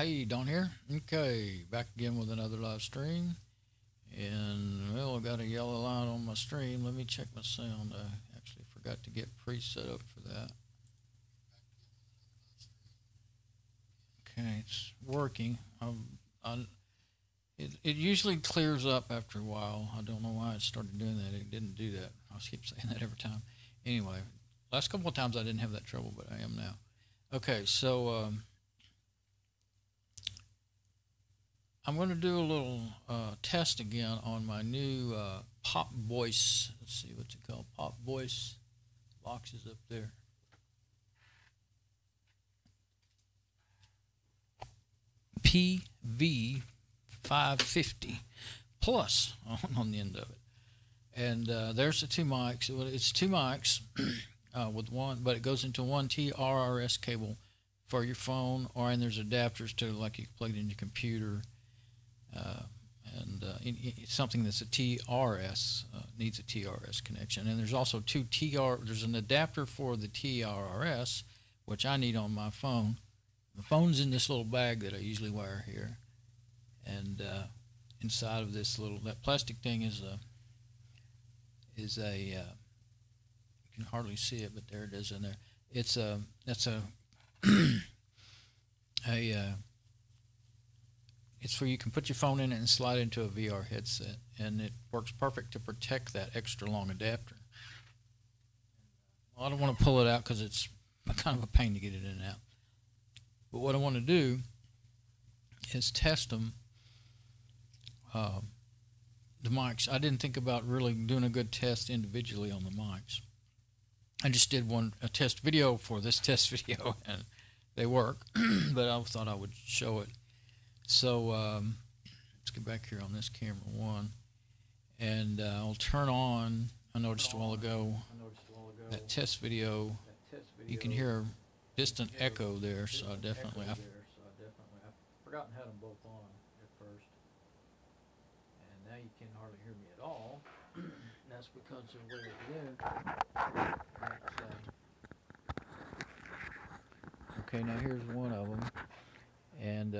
Hey, Don here. Okay, back again with another live stream. And, well, I got a yellow line on my stream. Let me check my sound. I actually forgot to get pre-set up for that. Okay, it's working. It usually clears up after a while. I don't know why it started doing that. It didn't do that. I keep saying that every time. Anyway, last couple of times I didn't have that trouble, but I am now. Okay, so I'm going to do a little test again on my new Pop Voice. Let's see what's it called. Pop Voice box is up there. PV550 plus on the end of it. And there's the two mics. It's two mics with one, but it goes into one TRRS cable for your phone, and there's adapters to, like, you plug it in your computer. It's something that's a TRS, needs a TRS connection. And there's also there's an adapter for the TRRS, which I need on my phone. The phone's in this little bag that I usually wear here. And inside of this that plastic thing is a you can hardly see it, but there it is in there. It's it's where you can put your phone in it and slide into a VR headset, and it works perfect to protect that extra long adapter. Well, I don't want to pull it out because it's kind of a pain to get it in and out. But what I want to do is test them, the mics. I didn't think about really doing a good test individually on the mics. I just did a test video for this test video, and they work, but I thought I would show it. So let's get back here on this camera one, and I'll turn on. I noticed a while ago that test video. You can hear distant echo there, so I definitely. I've forgotten how them both on at first, and now you can hardly hear me at all. That's because of where it is. Okay, now here's one of them, and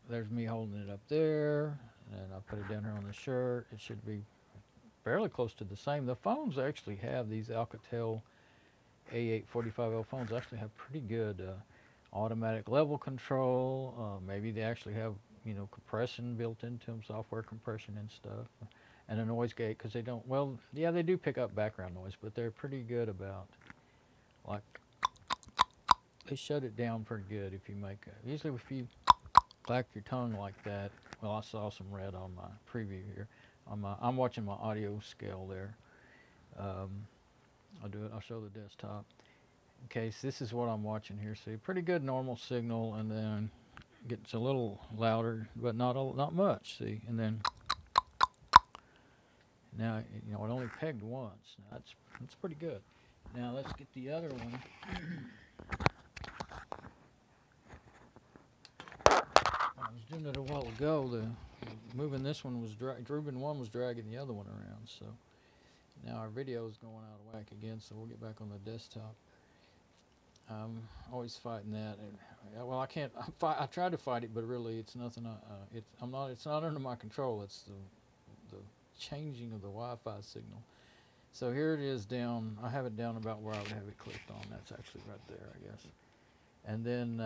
there's me holding it up there, and I put it down here on the shirt. It should be fairly close to the same. The phones actually have these Alcatel A845L phones actually have pretty good automatic level control. Maybe they actually have, compression built into them, software compression and stuff, and a noise gate, because they don't. Well, yeah, they do pick up background noise, but they're pretty good about, like, they shut it down pretty good if you make. Usually, if you clack your tongue like that. Well, I saw some red on my preview here. I'm watching my audio scale there. I'll show the desktop. Okay, so this is what I'm watching here. See, pretty good normal signal, and then it gets a little louder, but not much. See, and then now it only pegged once. Now that's pretty good. Now let's get the other one. I was doing it a while ago. Moving this one was Rubin one was dragging the other one around. So now our video is going out of whack again. So we'll get back on the desktop. I'm always fighting that. Well, I can't. I tried to fight it, but really, it's nothing. It's not under my control. It's the changing of the Wi-Fi signal. So here it is down. I have it down about where I would have it clicked on. That's actually right there, I guess. And then.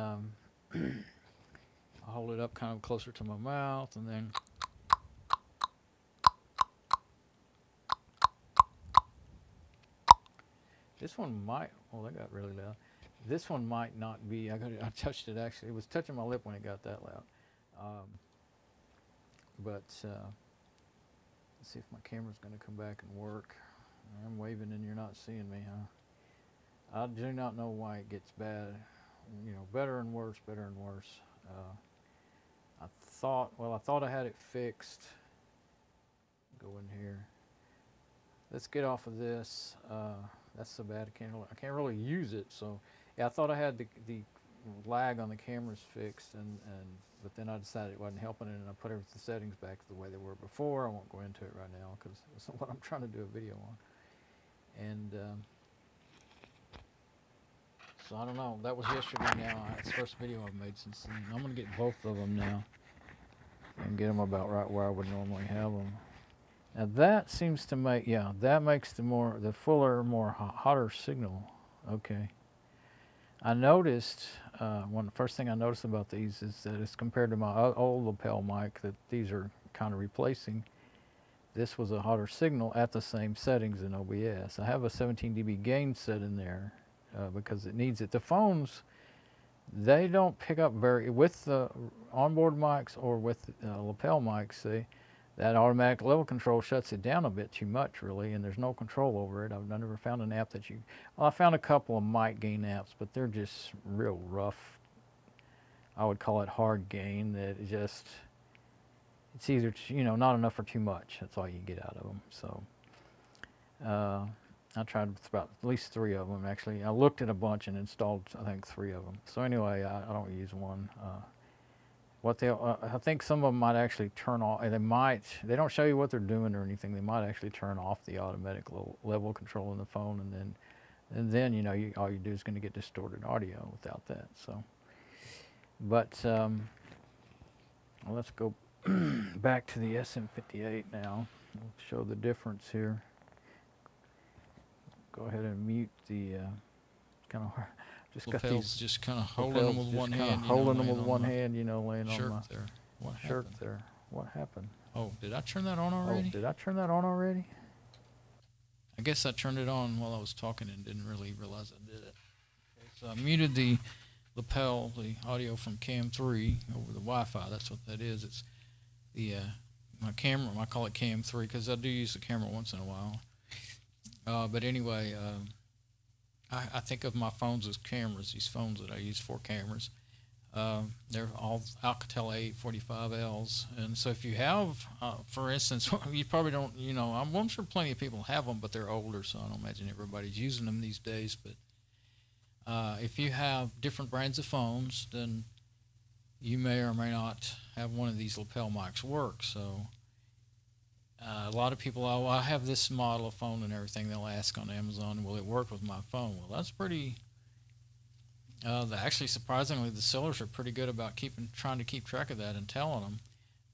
I'll hold it up kind of closer to my mouth, and then this one might. Oh, that got really loud. This one might not be. I touched it actually. It was touching my lip when it got that loud. Let's see if my camera's going to come back and work. I'm waving and you're not seeing me, huh? I do not know why it gets bad. Better and worse, better and worse. I thought I had it fixed. Go in here. Let's get off of this. That's so bad. I can't really use it. So yeah, I thought I had the lag on the cameras fixed, but then I decided it wasn't helping, and I put the settings back the way they were before. I won't go into it right now because it's not what I'm trying to do a video on. And So I don't know. That was yesterday now. It's the first video I've made since then. I'm going to get both of them now and get them about right where I would normally have them. Now that seems to make, yeah, that makes the fuller, more hotter signal. Okay. I noticed, the first thing I noticed about these is that it's compared to my old lapel mic that these are kind of replacing. This was a hotter signal at the same settings in OBS. I have a 17 dB gain set in there because it needs it. The phones, they don't pick up with the onboard mics or with lapel mics, that automatic level control shuts it down a bit too much, really, and there's no control over it. I've never found an app that well, I found a couple of mic gain apps, but they're just real rough. I would call it hard gain. That it's either, not enough or too much. That's all you get out of them. So I tried about at least 3 of them, actually. I looked at a bunch and installed, I think, 3 of them. So anyway, I don't use one. I think some of them might actually turn off. They don't show you what they're doing or anything. They might actually turn off the automatic level control in the phone, and then all you do is going to get distorted audio without that. So, but well, let's go back to the SM58 now. We'll show the difference here. Go ahead and mute the kind of hard. Lapels just kind of holding them with one hand. Holding them with one hand, laying on my there. What shirt happened? there. What happened? Oh, did I turn that on already? Oh, did I turn that on already? I guess I turned it on while I was talking and didn't really realize I did it. Okay, so I muted the lapel, the audio from Cam 3 over the Wi-Fi. That's what that is. It's the my camera. I call it Cam 3 because I do use the camera once in a while. But anyway. I think of my phones as cameras, these phones that I use for cameras. They're all Alcatel A45Ls. And so if you have, for instance, you probably don't, I'm sure plenty of people have them, but they're older, so I don't imagine everybody's using them these days. But if you have different brands of phones, then you may or may not have one of these lapel mics work. So a lot of people, I have this model of phone and everything. They'll ask on Amazon, will it work with my phone? Well, that's pretty, actually, surprisingly, the sellers are pretty good about trying to keep track of that and telling them.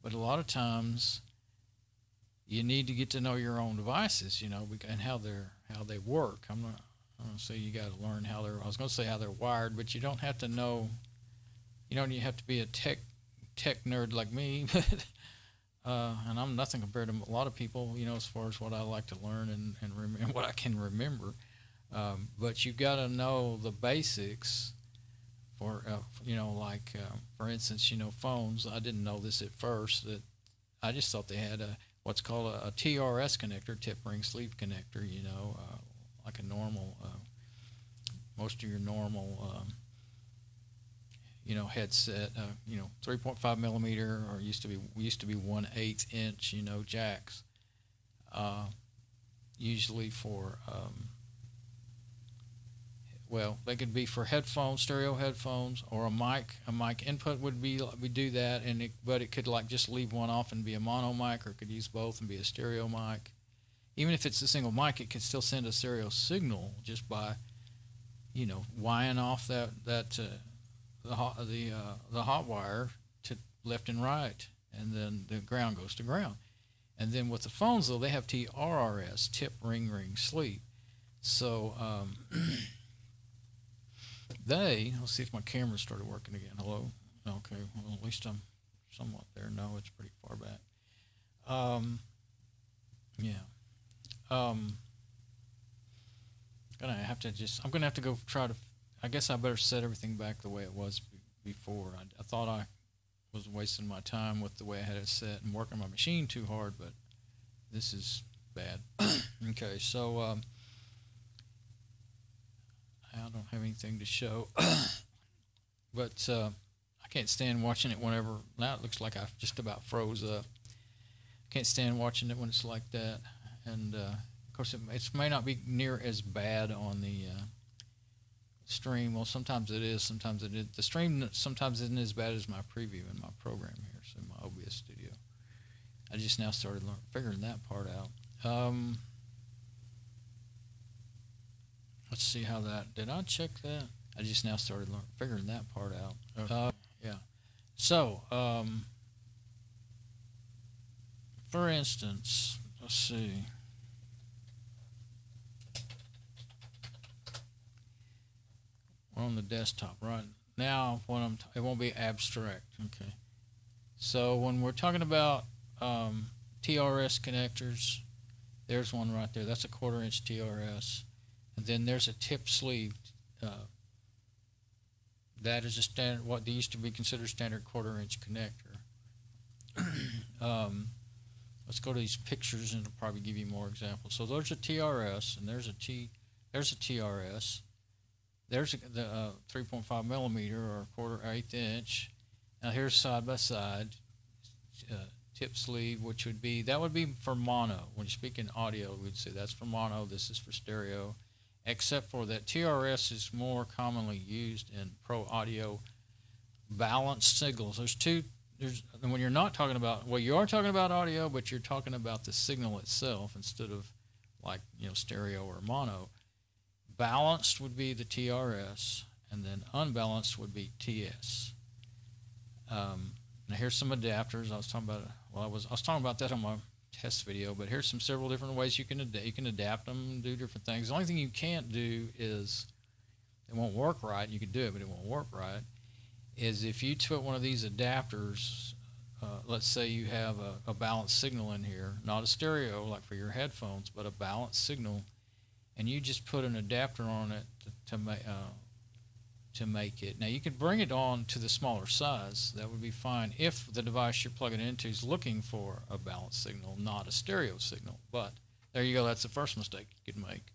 But a lot of times, you need to get to know your own devices, and how they work. I'm going to say you got to learn I was going to say how they're wired, but you don't have to know, you have to be a tech nerd like me, and I'm nothing compared to a lot of people, as far as what I like to learn and what I can remember. But you've got to know the basics for, for instance, phones. I didn't know this at first. That I just thought they had what's called a TRS connector, tip ring sleeve connector, like a normal, most of your normal headset, 3.5 millimeter, or used to be 1/8 inch, jacks, usually for, they could be for headphones, stereo headphones, or a mic. A mic input would do that, but it could just leave one off and be a mono mic, or it could use both and be a stereo mic. Even if it's a single mic, it could still send a stereo signal just by, wiring off the hot wire to left and right, and then the ground goes to ground. And then with the phones, though, they have TRRS, tip ring sleeve. So let's see if my camera started working again. Hello? Okay, well, at least I'm somewhat there. No, it's pretty far back. I'm gonna have to go try to, I guess I better set everything back the way it was before. I thought I was wasting my time with the way I had it set and working my machine too hard, but this is bad. Okay, so I don't have anything to show, but I can't stand watching it whenever. Now it looks like I just about froze up. Can't stand watching it when it's like that, and of course it may not be near as bad on the stream. Well, sometimes it is, sometimes it is. The stream sometimes isn't as bad as my preview in my program here, so my OBS studio. I just now started figuring that part out. Let's see how that, did I check that? I just now started figuring that part out. Okay. Yeah. So, for instance, let's see. We're on the desktop right now. It won't be abstract. Okay. So when we're talking about TRS connectors, there's one right there. That's a 1/4 inch TRS, and then there's a tip sleeve. That is a standard. What they used to be considered standard 1/4 inch connector. Let's go to these pictures and it'll probably give you more examples. So there's a TRS and there's a TRS. There's the 3.5 millimeter or 1/4 inch. Now here's side by side tip sleeve, which would be for mono. When you speak in audio, we'd say that's for mono. This is for stereo, except for that TRS is more commonly used in pro audio balanced signals. And when you're not talking about, well, you are talking about audio, but you're talking about the signal itself instead of like, stereo or mono. Balanced would be the TRS, and then unbalanced would be TS. Now here's some adapters. I was talking about that on my test video, but here's several different ways you can adapt them and do different things. The only thing you can't do is it won't work right. You could do it, but it won't work right. Is if you put one of these adapters, let's say you have a balanced signal in here, not a stereo like for your headphones, but a balanced signal, and you just put an adapter on it to make it. Now you could bring it on to the smaller size. That would be fine if the device you're plugging it into is looking for a balanced signal, not a stereo signal. But there you go. That's the first mistake you could make.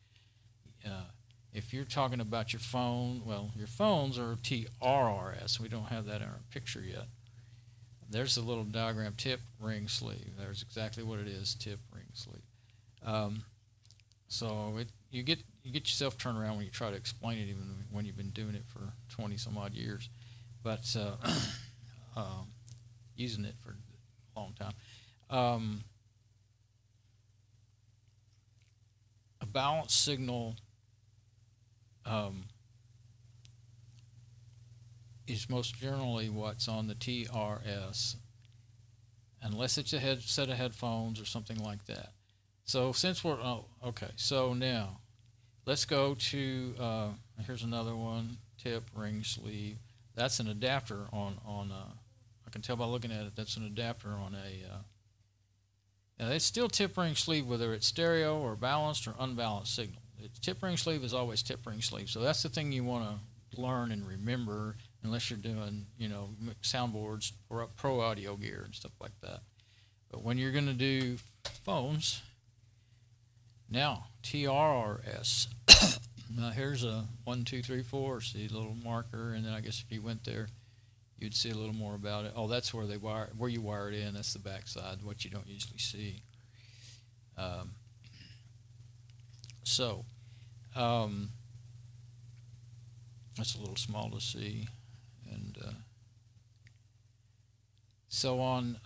If you're talking about your phone, well, your phones are TRRS. We don't have that in our picture yet. There's a little diagram, tip, ring, sleeve. There's exactly what it is, tip, ring, sleeve. So you get yourself turned around when you try to explain it, even when you've been doing it for 20 some odd years. But using it for a long time. A balanced signal is most generally what's on the TRS, unless it's a set of headphones or something like that. So since we're okay, so now let's go to here's another one, tip, ring, sleeve. That's an adapter on I can tell by looking at it. That's an adapter on a. Now it's still tip, ring, sleeve, whether it's stereo or balanced or unbalanced signal. Tip, ring, sleeve is always tip, ring, sleeve. So that's the thing you want to learn and remember, unless you're doing, soundboards or pro audio gear and stuff like that. But when you're going to do phones, now TRRS. Now here's a 1, 2, 3, 4. See a little marker, and then I guess if you went there, you'd see a little more about it. Oh, that's where you wire it in. That's the back side, what you don't usually see. That's a little small to see, and so on.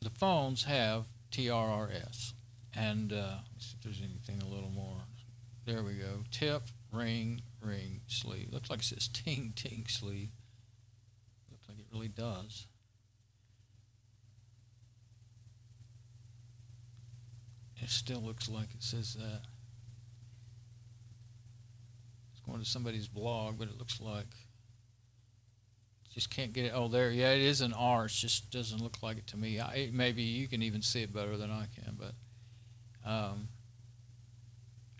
The phones have TRRS, and let's see if there's anything a little more. There we go. Tip, ring, ring, sleeve. Looks like it says ting, ting, sleeve. Looks like it really does. It still looks like it says that. It's going to somebody's blog, but it looks like just can't get it. Oh, there. Yeah, it is an R. It just doesn't look like it to me. Maybe you can even see it better than I can, but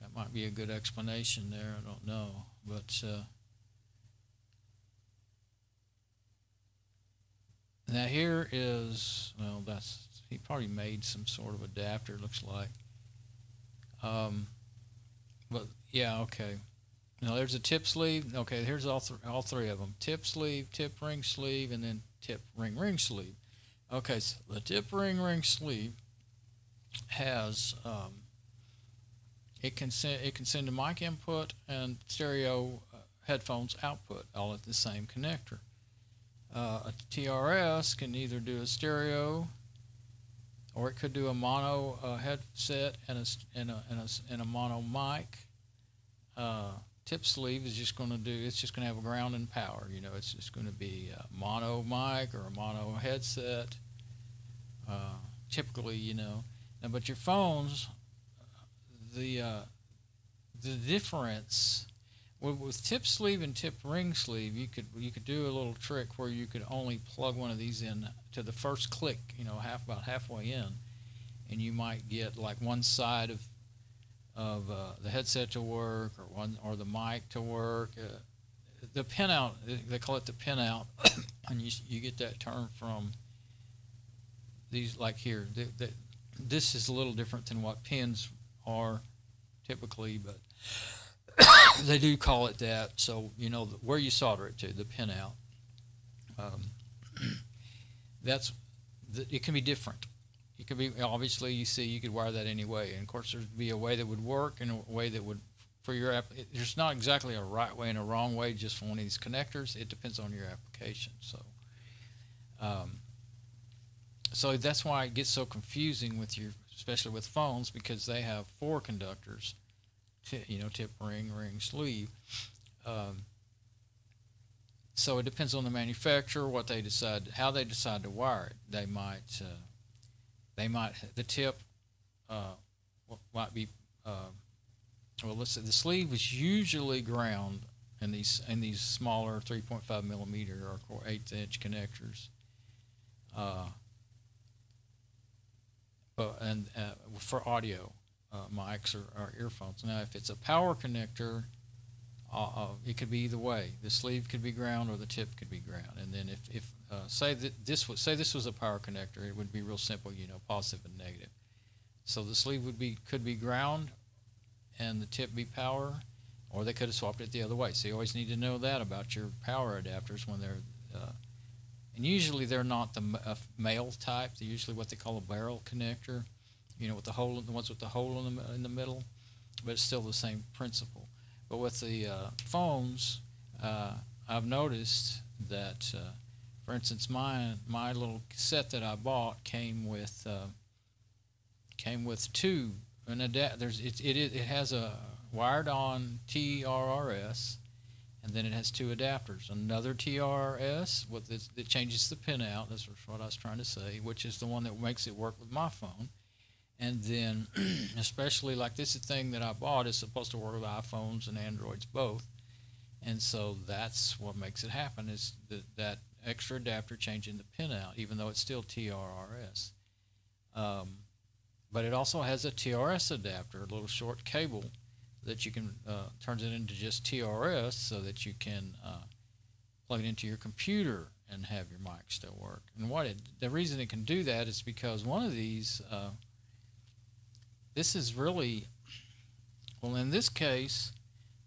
that might be a good explanation there. I don't know, but now here is, well, he probably made some sort of adapter, looks like. But yeah, okay. Now there's a tip sleeve. Okay, here's all three of them: tip sleeve, tip ring sleeve, and then tip ring ring sleeve. Okay, so the tip ring ring sleeve has it can send a mic input and stereo headphones output all at the same connector. A TRS can either do a stereo, or it could do a mono headset and a mono mic. tip sleeve is just going to do, it's just going to have a ground and power. You know, it's just going to be a mono mic or a mono headset. Typically, you know, now, but your phones, the difference with tip sleeve and tip ring sleeve, you could do a little trick where you could only plug one of these in to the first click, you know, about halfway in, and you might get like one side of the headset to work, or the mic to work. The pinout, they call it the pinout, and you get that term from these, like here. This is a little different than what pins are typically, but they do call it that. So you know where you solder it to, the pinout. It can be different. It could be, obviously, you see, you could wire that any way, and of course there'd be a way that would work and a way that would, for your app, there's not exactly a right way and a wrong way just for one of these connectors. It depends on your application. So that's why it gets so confusing with especially with phones, because they have 4 conductors, you know, tip, ring, sleeve. So it depends on the manufacturer, what they decide, how they decide to wire it. They might the tip might be well, let's say the sleeve is usually ground in these smaller 3.5 millimeter or 1/8 inch connectors. For audio mics or earphones. Now, if it's a power connector, it could be either way. The sleeve could be ground or the tip could be ground. And then if say this was a power connector, it would be real simple, you know, positive and negative. So the sleeve could be ground and the tip be power, or they could have swapped it the other way. So you always need to know that about your power adapters when they're and usually they're not the male type. They're usually what they call a barrel connector, you know, with the ones with the hole in the middle, but it's still the same principle. But with the phones, I've noticed that, for instance, my little set that I bought came with 2 an it has a wired on TRRS, and then it has 2 adapters. Another TRS that changes the pin out. That's what I was trying to say, which is the one that makes it work with my phone. And then, especially like this thing that I bought is supposed to work with iPhones and Androids both. And so that's what makes it happen, is that extra adapter changing the pin out, even though it's still TRRS. But it also has a TRS adapter, a little short cable that you can turns it into just TRS, so that you can plug it into your computer and have your mic still work. And the reason it can do that is because one of these, this is really, well, in this case,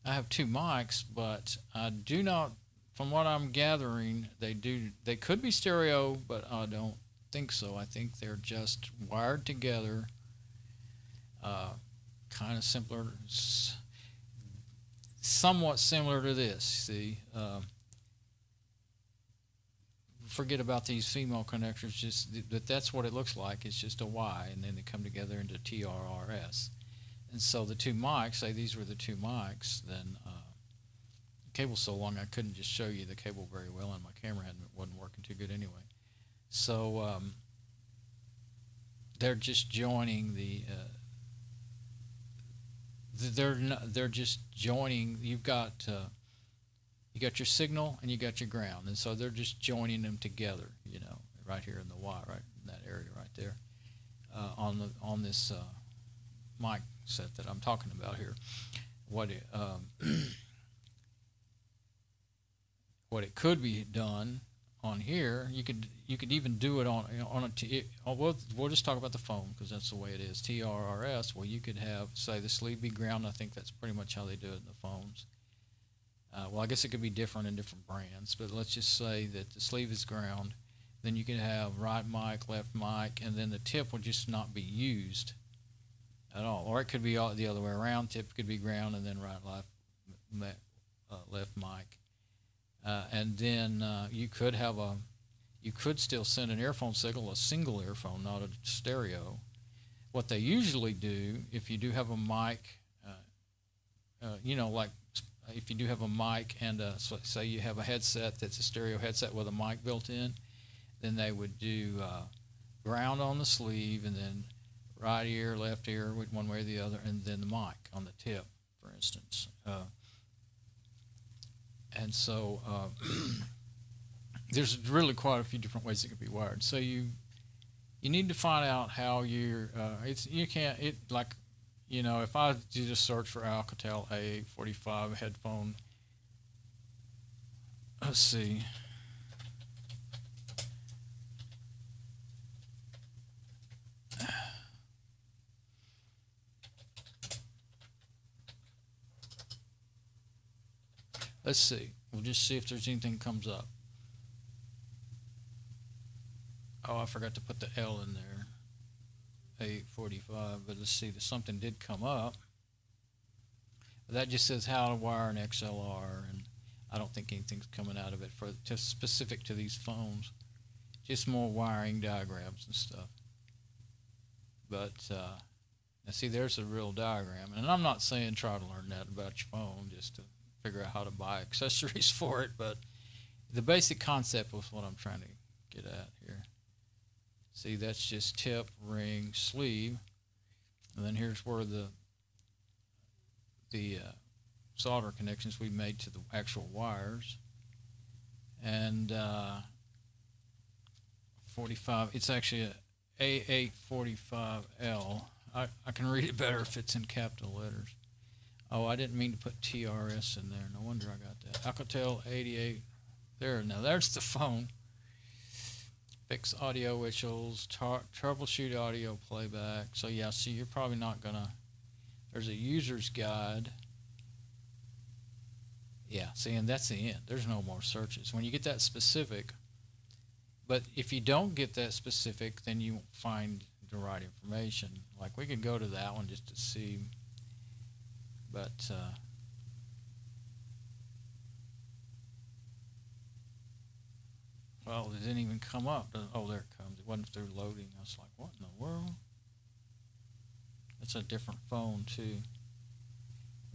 I have 2 mics, but I do not, from what I'm gathering, they could be stereo, but I don't think so. I think they're just wired together, kind of somewhat similar to this. See, forget about these female connectors, just that's what it looks like. It's just a Y, and then they come together into TRRS. And so the 2 mics, say these were the 2 mics, then the cable's so long I couldn't just show you the cable very well, and my camera wasn't working too good anyway. So they're just joining they're just joining. You got your signal and you got your ground, and so they're just joining them together. You know, right here in the Y, right in that area right there, on this mic set that I'm talking about here. What it could be done on here, you could even do it on we'll just talk about the phone because that's the way it is. TRRS. Well, you could have, say, the sleeve be ground. I think that's pretty much how they do it in the phones. Well, I guess it could be different in different brands, but let's just say that the sleeve is ground. Then you could have right mic, left mic, and then the tip would just not be used at all. Or it could be the other way around. Tip could be ground, and then right, left mic. And then you could still send an earphone signal, a single earphone, not a stereo. What they usually do, if you do have a mic, you know, like if you do have a mic and so say you have a headset that's a stereo headset with a mic built in, then they would do ground on the sleeve, and then right ear, left ear, one way or the other, and then the mic on the tip, for instance. And so there's really quite a few different ways it could be wired. So you need to find out how you're. You can't like, you know, if I did a search for Alcatel A845 headphone. Let's see. Let's see. We'll just see if there's anything comes up. Oh, I forgot to put the L in there. 845, but let's see. Something did come up. That just says how to wire an XLR, and I don't think anything's coming out of it for just specific to these phones. Just more wiring diagrams and stuff. But now see, there's a real diagram, and I'm not saying try to learn that about your phone just to figure out how to buy accessories for it, but the basic concept was what I'm trying to get at here. See, that's just tip, ring, sleeve, and then here's where the solder connections we made to the actual wires. And 45, it's actually a A845L. I can read it better if it's in capital letters. Oh, I didn't mean to put TRS in there. No wonder I got that. Alcatel 88. There, now there's the phone. Fix audio issues, troubleshoot audio playback. So yeah, see, you're probably not gonna. There's a user's guide. Yeah, see, and that's the end. There's no more searches. When you get that specific, but if you don't get that specific, then you won't find the right information. Like, we could go to that one just to see, but well, it didn't even come up. Oh, there it comes. It wasn't through loading. I was like, what in the world? It's a different phone too.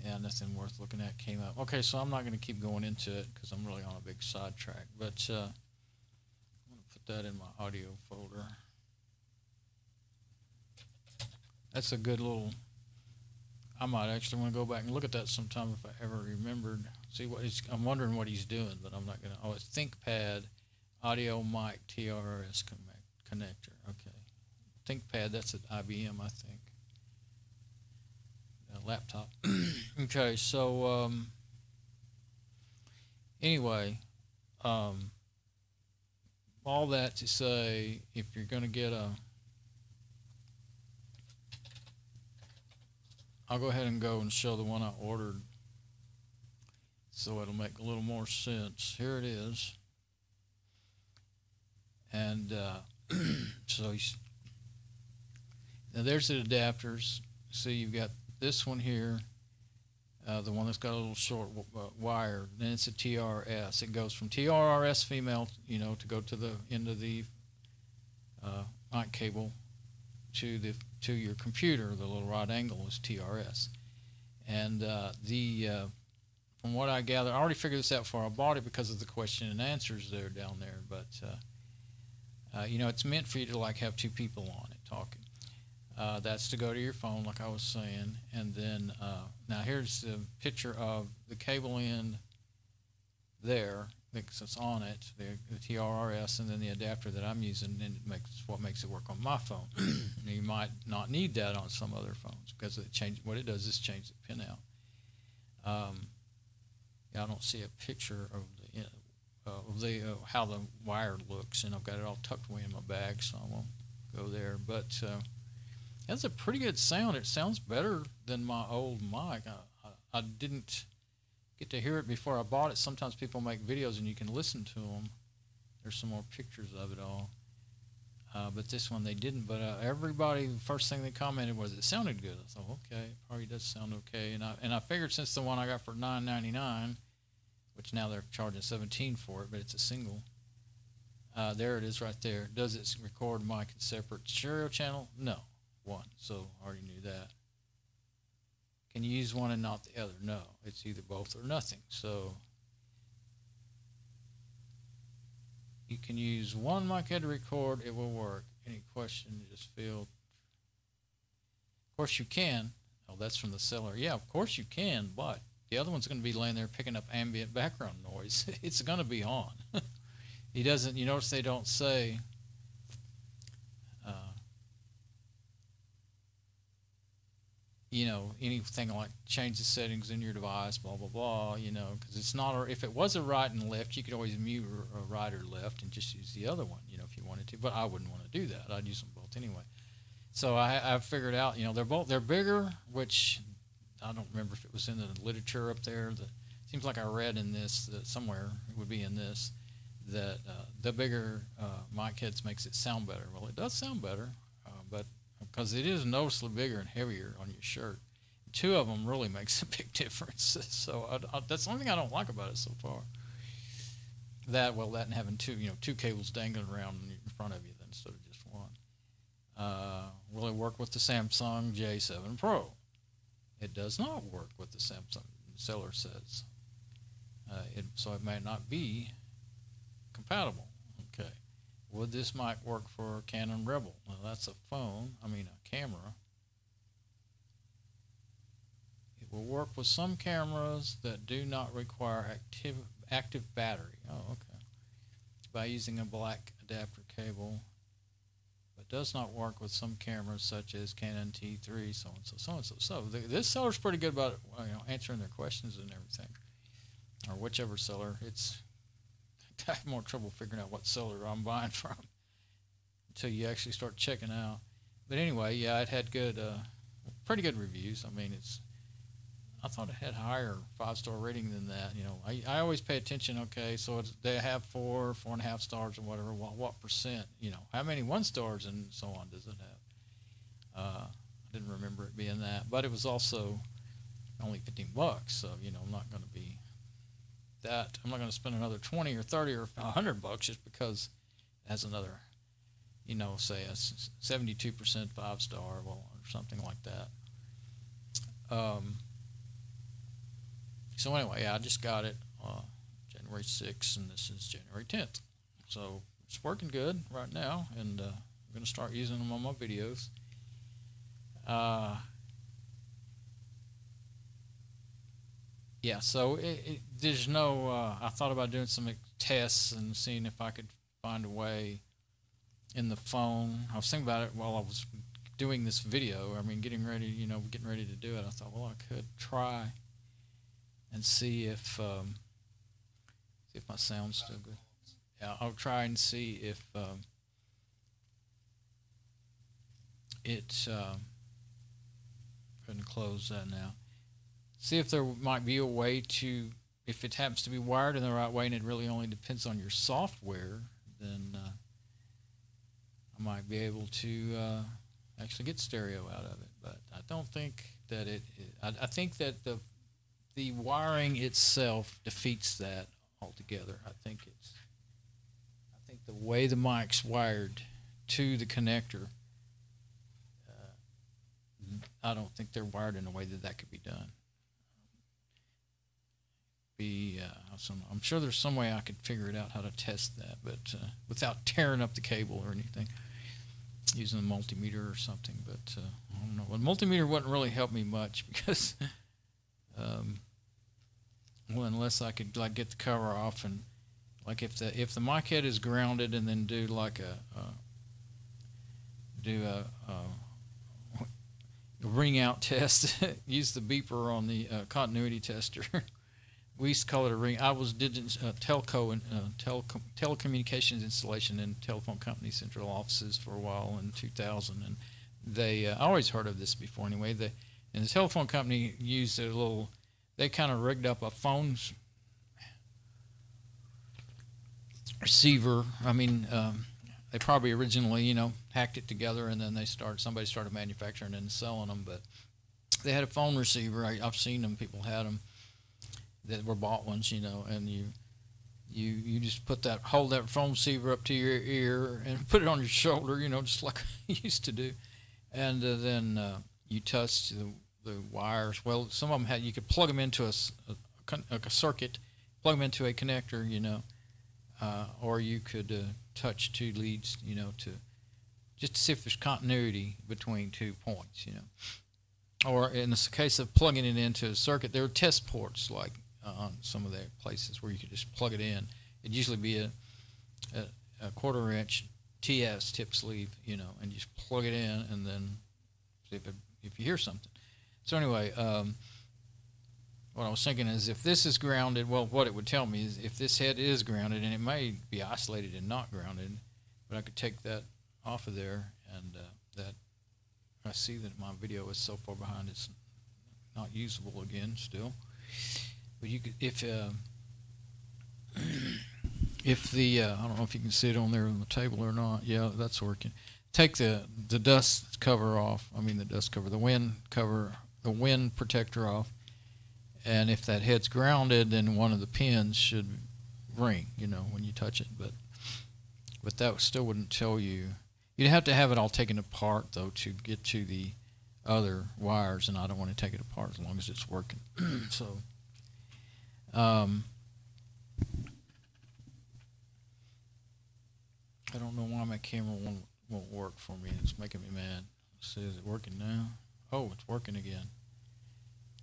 Yeah, nothing worth looking at came up. Okay, so I'm not going to keep going into it because I'm really on a big sidetrack. But I'm going to put that in my audio folder. That's a good little. I might actually want to go back and look at that sometime if I ever remembered. See what he's. I'm wondering what he's doing, but I'm not going to. Oh, it's ThinkPad, audio mic TRS connector. Okay, ThinkPad. That's at IBM, I think. Laptop. Okay, so anyway, all that to say, if you're going to get a, I'll go ahead and go and show the one I ordered so it'll make a little more sense. Here it is. And so now there's the adapters. See, you've got this one here, the one that's got a little short wire. Then it's a TRS. It goes from TRS female, you know, to go to the end of the mic cable to your computer. The little right angle is TRS. And from what I gather, I already figured this out before I bought it because of the question and answers there down there. But you know, it's meant for you to like have two people on it talking. That's to go to your phone, like I was saying. And then now here's the picture of the cable end there that's on it, the TRS, and then the adapter that I'm using, and what makes it work on my phone. You might not need that on some other phones because what it does is change the pin out. Yeah, I don't see a picture of how the wire looks, and I've got it all tucked away in my bag, so I won't go there. But that's a pretty good sound. It sounds better than my old mic. I didn't get to hear it before I bought it. Sometimes people make videos and you can listen to them. There's some more pictures of it all. But this one they didn't. But everybody, the first thing they commented was it sounded good. I thought, okay, it probably does sound okay. And I figured since the one I got for $9.99, which now they're charging $17 for it, but it's a single. There it is right there. Does it record mic in separate stereo channel? No. One, so I already knew that. can you use one and not the other? No, it's either both or nothing. So you can use one mic head to record, it will work. Any question, just feel. Of course you can. Oh, that's from the seller. Yeah, of course you can, but the other one's going to be laying there picking up ambient background noise. It's going to be on. He doesn't, you notice they don't say, you know, anything like change the settings in your device, blah, blah, blah, you know, because it's not, or if it was a right and left, you could always mute a right or left and just use the other one, you know, if you wanted to, but I wouldn't want to do that. I'd use them both anyway. So I've figured out, you know, they're bigger, which I don't remember if it was in the literature up there. Seems like I read in this, that somewhere, it would be in this, that the bigger mic heads makes it sound better. Well, it does sound better, but because it is noticeably bigger and heavier on your shirt. Two of them really makes a big difference. So that's the only thing I don't like about it so far. That and having two cables dangling around in front of you then instead of just one. Will it work with the Samsung J7 Pro? It does not work with the Samsung, seller says. So it may not be compatible. Okay. Would this mic work for Canon Rebel? Well, that's a camera. It will work with some cameras that do not require active battery. Oh, okay. By using a black adapter cable, but does not work with some cameras such as Canon T3, so and so, so and so. So this seller's pretty good about answering their questions and everything, or whichever seller. I have more trouble figuring out what seller I'm buying from until you actually start checking out. But anyway, yeah, it had pretty good reviews. I mean, I thought it had higher 5-star rating than that. You know, I always pay attention. Okay, so they have 4.5 stars or whatever. What percent? You know, how many 1 stars and so on does it have? I didn't remember it being that, but it was also only $15. So you know, I'm not going to be that. I'm not going to spend another 20 or 30 or $100 just because it has another, you know, say a 72% 5-star, or something like that. So anyway, yeah, I just got it January 6th, and this is January 10th. So it's working good right now, and I'm going to start using them on my videos. Yeah, so there's no, I thought about doing some tests and seeing if I could find a way in the phone. I was thinking about it while I was doing this video. I mean, getting ready to do it. I thought, well, I could try and see if my sound's still good. Yeah, I'll try and see if couldn't close that now. See if there might be a way to, if it happens to be wired in the right way and it really only depends on your software, then I might be able to actually get stereo out of it. But I don't think that I think that the wiring itself defeats that altogether. I think the way the mic's wired to the connector, I don't think they're wired in a way that could be done. I'm sure there's some way I could figure it out how to test that, but without tearing up the cable or anything, using a multimeter or something. But I don't know. Well, multimeter wouldn't really help me much because, well, unless I could like get the cover off and like if the mic head is grounded and then do like a ring out test, use the beeper on the continuity tester. We used to call it a ring. I was did telco and telecommunications installation in telephone company central offices for a while in 2000, and they I always heard of this before anyway. And the telephone company used a little. They kind of rigged up a phone receiver. I mean, they probably originally hacked it together, and then somebody started manufacturing and selling them. But they had a phone receiver. I've seen them. People had them. That were bought ones, and you just hold that phone receiver up to your ear and put it on your shoulder, just like you used to do, and then you touch the wires. Well, some of them had, you could plug them into a circuit, plug them into a connector, you know, or you could touch two leads, you know, to just to see if there's continuity between 2 points, you know. Or in the case of plugging it into a circuit, there are test ports like on some of the places where you could just plug it in. It'd usually be a 1/4 inch TS tip sleeve, you know, and you just plug it in and then see if you hear something. So anyway, what I was thinking is if this is grounded, well, what it would tell me is if this head is grounded, and it may be isolated and not grounded, but I could take that off of there, and that I see that my video is so far behind it's not usable again still. But you could, if the I don't know if you can see it on there on the table or not. Yeah, that's working. Take the dust cover off. I mean the wind cover, the wind protector off. And if that head's grounded, then one of the pins should ring, you know, when you touch it. But that still wouldn't tell you. You'd have to have it all taken apart, though, to get to the other wires, and I don't want to take it apart as long as it's working. So, I don't know why my camera won't work for me. It's making me mad. Let's see, is it working now? Oh, it's working again.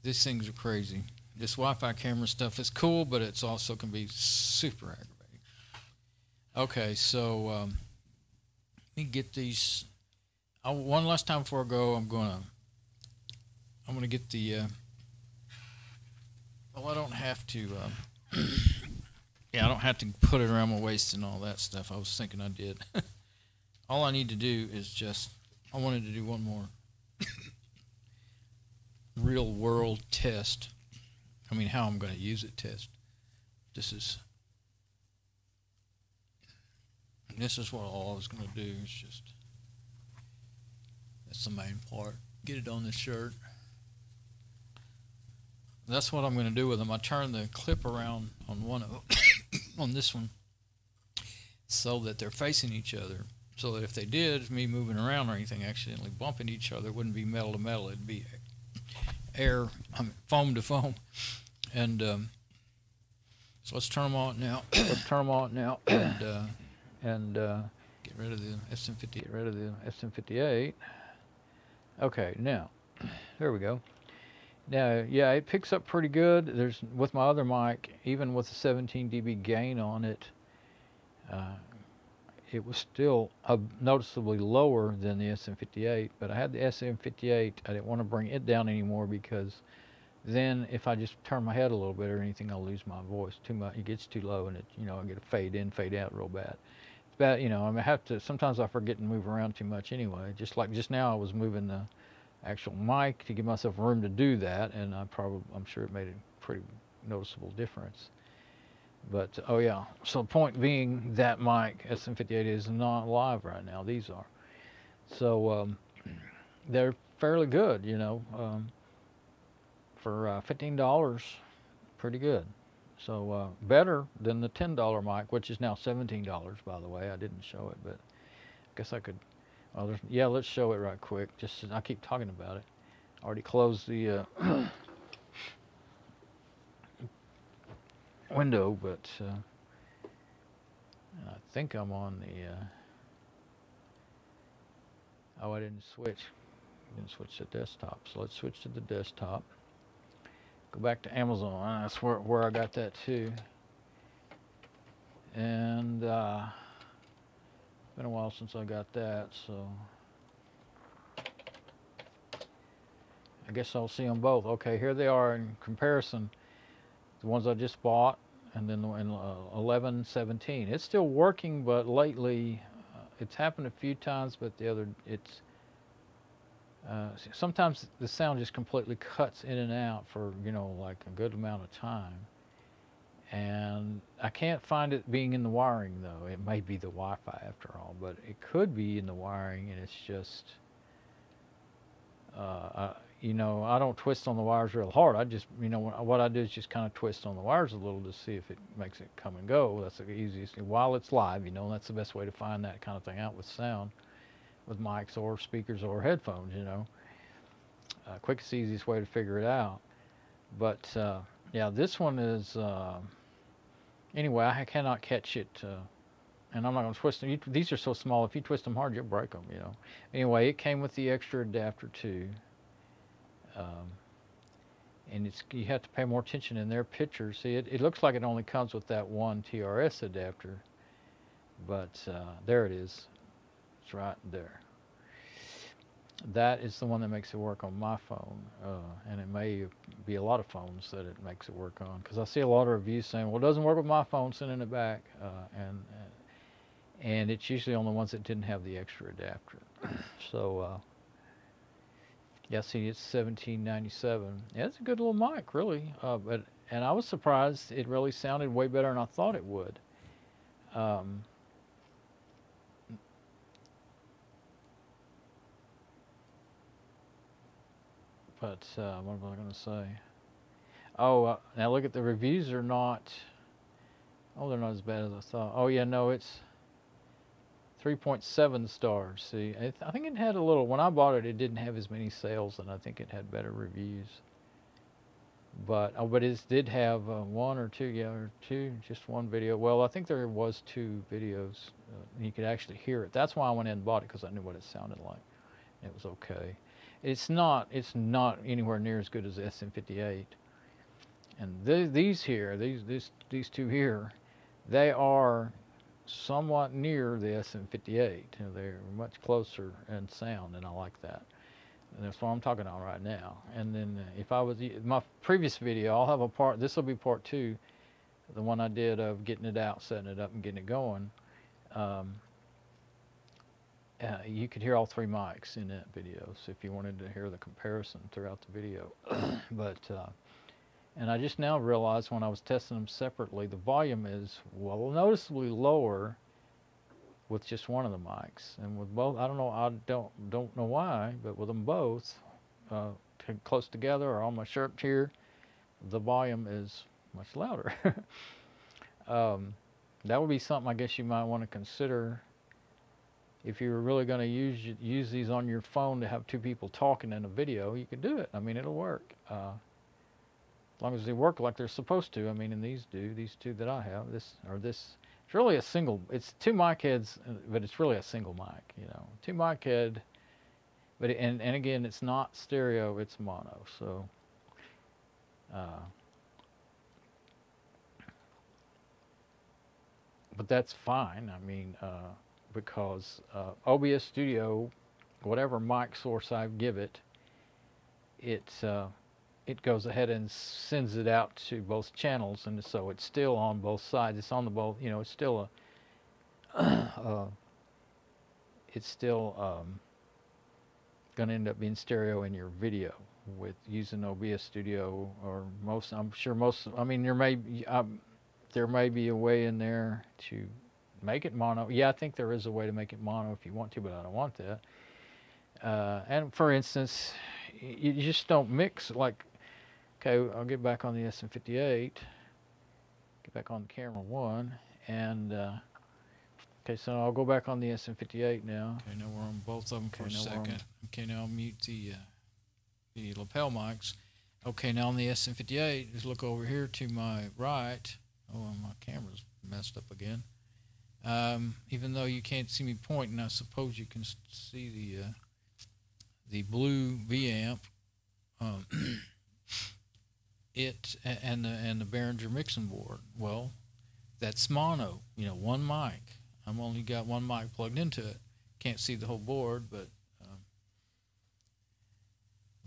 These things are crazy. This Wi-Fi camera stuff is cool, but it's also can be super aggravating. Okay, so let me get these. One last time before I go, I'm gonna get the. Well, I don't have to. Yeah, I don't have to put it around my waist and all that stuff. I was thinking I did. All I need to do is just. I wanted to do one more real world test. I mean, how I'm going to use it test. This is what all I was going to do. It's just, that's the main part. Get it on the shirt. That's what I'm going to do with them. I turn the clip around on one of them, on this one, so that they're facing each other. So that if they did, me moving around or anything, accidentally bumping each other, it wouldn't be metal to metal. It'd be foam to foam. And so let's turn them on now. and get rid of the SM50. Get rid of the SM58. Okay, now there we go. Now, yeah, it picks up pretty good. There's with my other mic, even with a 17 dB gain on it, it was still noticeably lower than the SM58. But I had the SM58. I didn't want to bring it down anymore because then if I just turn my head a little bit or anything, I'll lose my voice too much. It gets too low, and it, you know, I get a fade in, fade out real bad. It's bad, you know. I mean, I have to. Sometimes I forget and move around too much anyway. Just like just now, I was moving the actual mic to give myself room to do that, and I'm sure it made a pretty noticeable difference. But oh yeah. So the point being, that mic SM58 is not live right now. These are. So they're fairly good, you know. For $15, pretty good. So better than the $10 mic, which is now $17, by the way. I didn't show it, but I guess I could. Well, yeah, let's show it right quick. Just I keep talking about it. I already closed the window, but I think I'm on the. Oh, I didn't switch. I didn't switch to desktop. So let's switch to the desktop. Go back to Amazon. That's where I got that too. And it's been a while since I got that, so I guess I'll see them both. Okay, here they are in comparison. The ones I just bought, and then in 11, 17. It's still working, but lately it's happened a few times. But it's sometimes the sound just completely cuts in and out for, you know, like a good amount of time. And I can't find it being in the wiring, though. It may be the Wi-Fi after all, but it could be in the wiring, and it's just, you know, I don't twist on the wires real hard. I just, you know, what I do is just kind of twist on the wires a little to see if it makes it come and go. That's the easiest, while it's live, you know, that's the best way to find that kind of thing out with sound, with mics or speakers or headphones, you know. quickest, easiest way to figure it out. But yeah, this one is anyway. I cannot catch it, and I'm not going to twist them. These are so small. If you twist them hard, you'll break them. You know. Anyway, it came with the extra adapter too, and you have to pay more attention in their pictures. See, it looks like it only comes with that one TRS adapter, but there it is. It's right there. That is the one that makes it work on my phone, and it may be a lot of phones that it makes it work on, because I see a lot of reviews saying, well, it doesn't work with my phone, sending it back, and it's usually on the ones that didn't have the extra adapter. So yeah, see, it's $17.97. Yeah, it's a good little mic, really, and I was surprised it really sounded way better than I thought it would. But what was I going to say? Oh, now look at the reviews are not. Oh, they're not as bad as I thought. Oh yeah, no, it's 3.7 stars. See, I think it had a little. When I bought it, it didn't have as many sales, and I think it had better reviews. But but it did have one or two, yeah, or two, just one video. Well, I think there was 2 videos. You could actually hear it. That's why I went in and bought it, because I knew what it sounded like. It was okay. It's not anywhere near as good as the SM58. And these here, these 2 here, they are somewhat near the SM58. You know, they're much closer in sound, and I like that. And that's what I'm talking on right now. And then if I was my previous video, I'll have a part. This will be part 2, the one I did of getting it out, setting it up, and getting it going. You could hear all 3 mics in that video, so if you wanted to hear the comparison throughout the video. But and I just now realized when I was testing them separately, the volume is noticeably lower with just one of the mics, and with both, I don't know why, but with them both close together or on my shirt here, the volume is much louder. That would be something I guess you might want to consider. If you're really going to use these on your phone to have 2 people talking in a video, you could do it. I mean, it'll work. As long as they work like they're supposed to. I mean, and these 2 that I have, it's really a single, it's 2 mic heads, but it's really a single mic, you know. 2 mic head, but and again, it's not stereo, it's mono, so but that's fine. I mean, because OBS Studio, whatever mic source I give it, it goes ahead and sends it out to both channels, and so it's still on both sides. It's on the both, you know, it's still going to end up being stereo in your video with using OBS Studio, or I'm sure most, I mean, there may be a way in there to make it mono. Yeah, I think there is a way to make it mono if you want to, but I don't want that. And for instance, you just don't mix, like, okay, I'll get back on the SM58, get back on the camera 1, and okay, so I'll go back on the SM58 now. Okay, now we're on both of them for a second. Okay, now I'll mute the lapel mics. Okay, now on the SM58, just look over here to my right. Oh, my camera's messed up again. Even though you can't see me pointing, I suppose you can see the blue V amp, and the Behringer mixing board. Well, that's mono. You know, 1 mic. I've only got 1 mic plugged into it. Can't see the whole board, but I've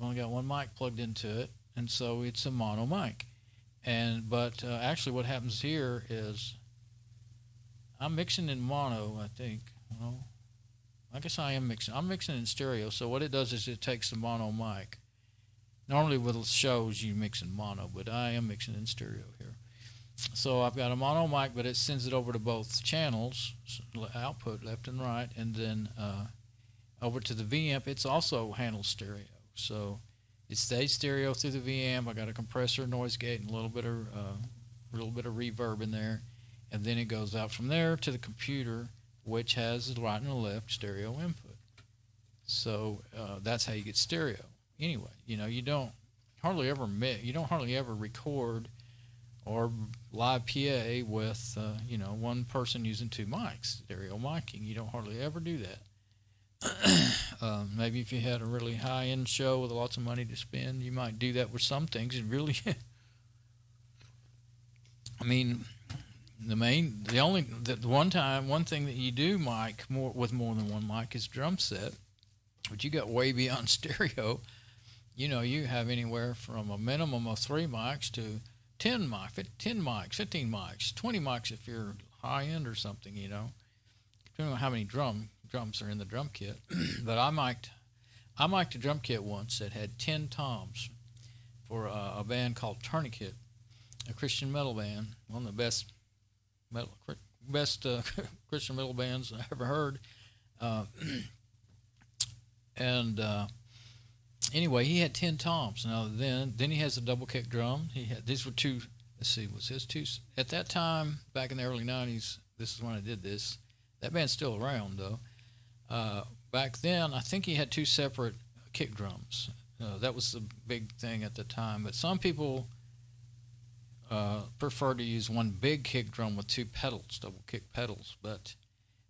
only got 1 mic plugged into it, and so it's a mono mic. But actually, what happens here is I'm mixing in mono, I think. Well, I guess I am mixing. I'm mixing in stereo. So what it does is it takes the mono mic. Normally with shows you mix in mono, but I am mixing in stereo here. So I've got a mono mic, but it sends it over to both channels, output left and right, and then over to the V amp. It's also handles stereo. So it stays stereo through the V amp. I got a compressor, noise gate, and a little bit of reverb in there. And then it goes out from there to the computer, which has the right and the left stereo input. So that's how you get stereo. anyway. You know, you don't hardly ever record or live PA with you know, one person using two mics, stereo miking. You don't hardly ever do that. Maybe if you had a really high-end show with lots of money to spend, you might do that with some things. It really, I mean, one thing that you do mic with more than one mic is drum set, but you got way beyond stereo. You know, you have anywhere from a minimum of 3 mics to 10 mics, 15 mics, 20 mics if you're high end or something, you know. Depending on how many drums are in the drum kit. But I mic'd a drum kit once that had 10 toms for a band called Tourniquet, a Christian metal band, one of the best Christian metal bands I ever heard. Anyway, he had 10 toms. Now then he has a double kick drum. These were two. Let's see, was his two at that time back in the early '90s? This is when I did this. That band's still around though. Back then, I think he had 2 separate kick drums. That was the big thing at the time. But some people prefer to use one big kick drum with 2 pedals, double kick pedals. But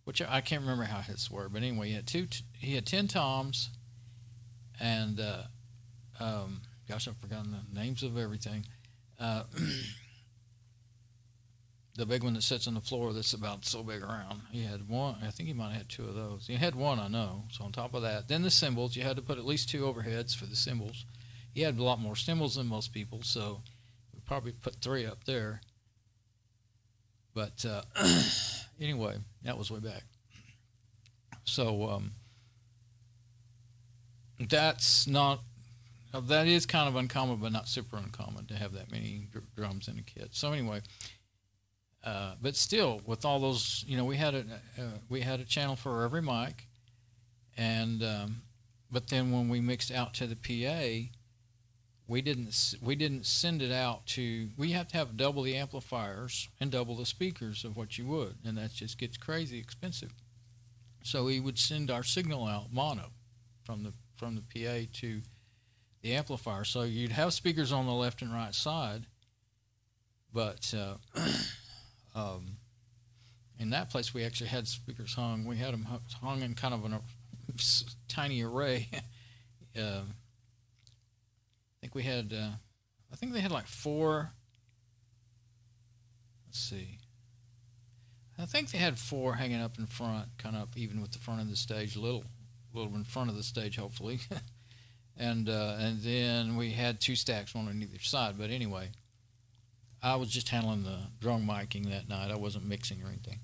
which I can't remember how his were. But anyway, he had 10 toms. And, gosh, I've forgotten the names of everything. The big one that sits on the floor that's about so big around. He had one. I think he might have had 2 of those. He had one, I know. So on top of that, then the cymbals. You had to put at least 2 overheads for the cymbals. He had a lot more cymbals than most people, so we probably put 3 up there. But anyway, that was way back. So that is kind of uncommon, but not super uncommon to have that many drums in a kit. So anyway, but still, with all those, you know, we had a channel for every mic, and but then when we mixed out to the PA, we didn't send it out to. We have to have double the amplifiers and double the speakers of what you would, and that just gets crazy expensive. So we would send our signal out mono from the PA to the amplifier. So you'd have speakers on the left and right side, but in that place we actually had speakers hung. We had them hung in kind of a tiny array. I think we had, I think they had like 4. Let's see. I think they had 4 hanging up in front, kind of even with the front of the stage, a little in front of the stage, hopefully. and then we had 2 stacks, one on either side. But anyway, I was just handling the drum miking that night. I wasn't mixing or anything.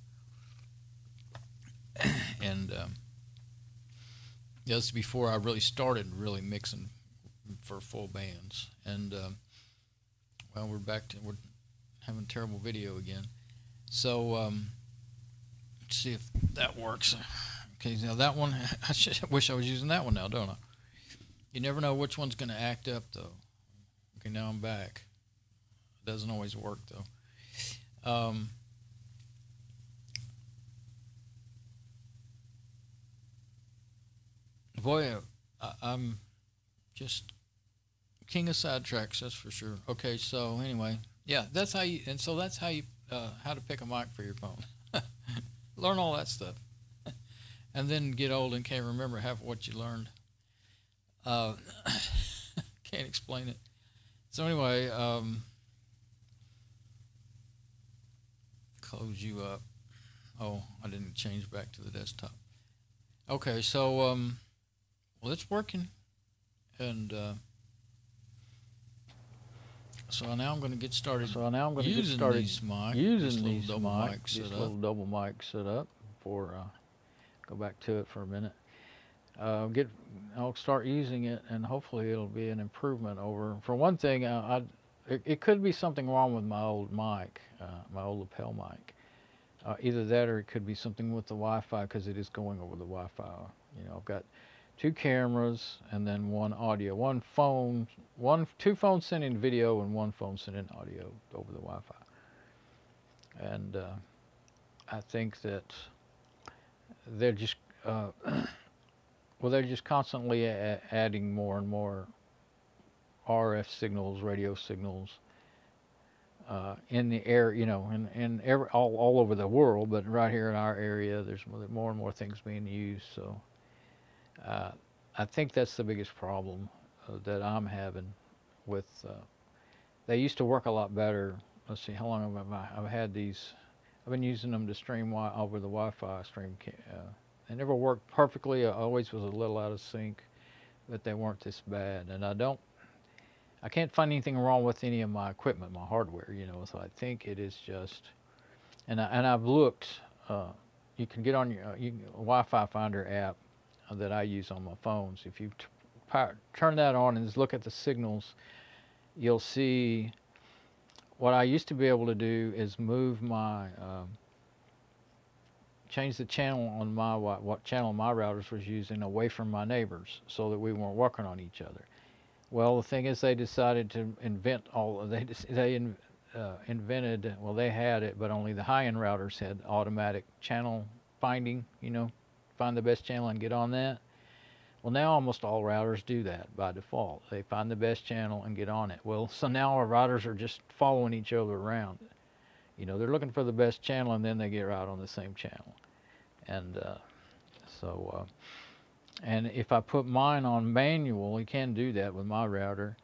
And that was before I really started mixing for full bands. And well, we're having terrible video again. So let's see if that works. Okay, now that one, I wish I was using that one now, don't I? You never know which one's going to act up, though. Okay, now I'm back. It doesn't always work, though. Boy, I'm just king of sidetracks, that's for sure. Okay, so anyway, yeah, that's how you how to pick a mic for your phone. Learn all that stuff. And then get old and can't remember half of what you learned. Can't explain it. So anyway, close you up. Oh, I didn't change back to the desktop. Okay, so well, it's working, and so now I'm going to get started. Using these mics, this little double mic setup. Before go back to it for a minute. I'll start using it, and hopefully it'll be an improvement over. For one thing, it could be something wrong with my old mic, my old lapel mic. Either that, or it could be something with the Wi-Fi, because it is going over the Wi-Fi. You know, I've got 2 cameras and then 1 audio, 1 phone, 2 phones sending video and 1 phone sending audio over the Wi-Fi. And I think that they're just well, they're just constantly adding more and more RF signals, radio signals in the air, you know, in all over the world, but right here in our area, there's more and more things being used. So I think that's the biggest problem that I'm having with. They used to work a lot better. Let's see, how long have I've had these? I've been using them to stream over the Wi-Fi stream. They never worked perfectly. I always was a little out of sync, but they weren't this bad. And I can't find anything wrong with any of my equipment, my hardware, you know. So I think it is just, and I've looked. You can get on your Wi-Fi Finder app that I use on my phones. If you turn that on and just look at the signals, you'll see what I used to be able to do is move my change the channel on my what channel my routers was using away from my neighbors so that we weren't working on each other. Well, the thing is, they decided to invent invented, well, they had it, but only the high-end routers had automatic channel finding, you know, find the best channel and get on that. Well, now almost all routers do that by default. They find the best channel and get on it. Well, so now our routers are just following each other around. You know, they're looking for the best channel, and then they get right on the same channel. And and if I put mine on manual, you can do that with my router.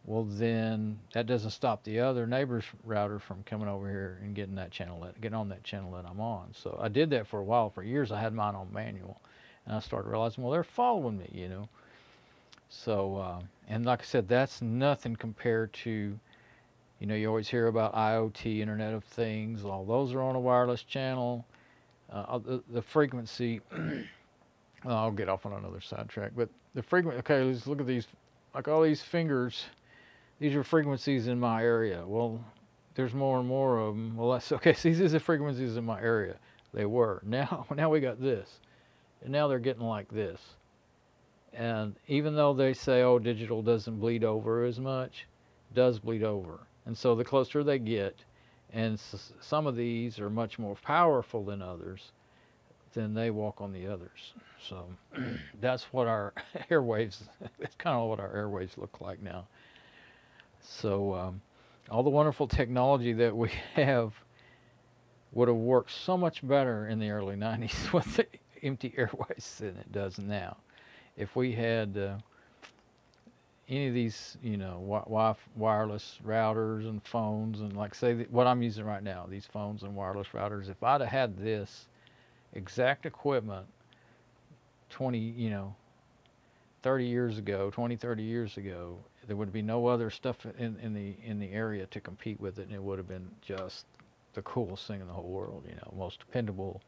Well, then that doesn't stop the other neighbor's router from coming over here and getting that channel, getting on that channel that I'm on. So I did that for a while. For years, I had mine on manual, and I started realizing, well, they're following me, you know. So, and like I said, that's nothing compared to, you know, you always hear about IoT, Internet of Things. All those are on a wireless channel. The frequency. Well, I'll get off on another sidetrack, but the frequency. Okay, let's look at these. Like all these fingers, these are frequencies in my area. Well, there's more and more of them. Well, that's okay. So these are the frequencies in my area. They were. Now we got this, and now they're getting like this. And even though they say, oh, digital doesn't bleed over as much, it does bleed over. And so the closer they get, and some of these are much more powerful than others, then they walk on the others. So that's what our airwaves, that's kind of what our airwaves look like now. So all the wonderful technology that we have would have worked so much better in the early 90s with the empty airwaves than it does now. If we had any of these, you know, wireless routers and phones, and like say what I'm using right now, these phones and wireless routers, if I'd have had this exact equipment 20 years ago, there would be no other stuff in the area to compete with it, and it would have been just the coolest thing in the whole world, you know, most dependable.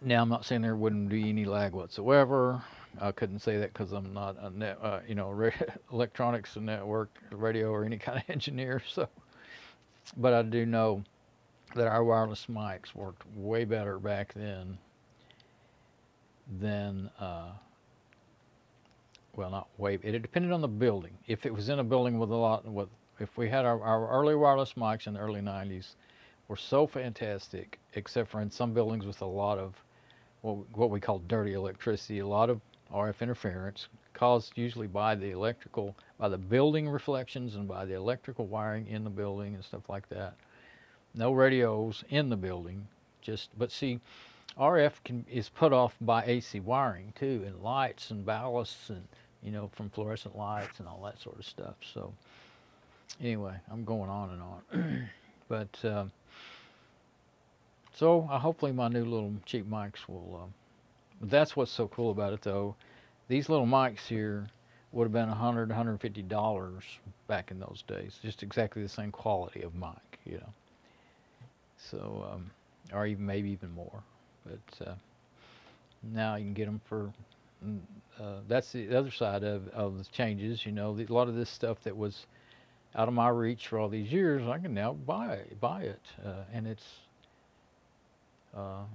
Now, I'm not saying there wouldn't be any lag whatsoever. I couldn't say that because I'm not a electronics and network radio or any kind of engineer. So, but I do know that our wireless mics worked way better back then than, well, not way, it depended on the building. If it was in a building if we had our early wireless mics in the early 90s were so fantastic, except for in some buildings with a lot of what we call dirty electricity, a lot of RF interference caused usually by the building reflections and by the electrical wiring in the building and stuff like that. No radios in the building, but see, RF is put off by AC wiring too, and lights and ballasts, and you know, from fluorescent lights and all that sort of stuff. So anyway, I'm going on and on, but so hopefully my new little cheap mics will. That's what's so cool about it, though. These little mics here would have been $100, $150 back in those days, just exactly the same quality of mic, you know. So, or even maybe even more. But now you can get them for. That's the other side of the changes. You know, a lot of this stuff that was out of my reach for all these years, I can now buy it, and it's.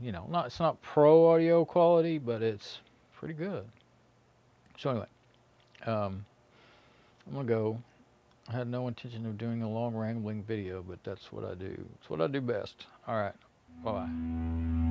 You know, it's not pro audio quality, but it's pretty good. So anyway, I'm gonna go. I had no intention of doing a long rambling video, but that's what I do. It's what I do best. All right, bye-bye.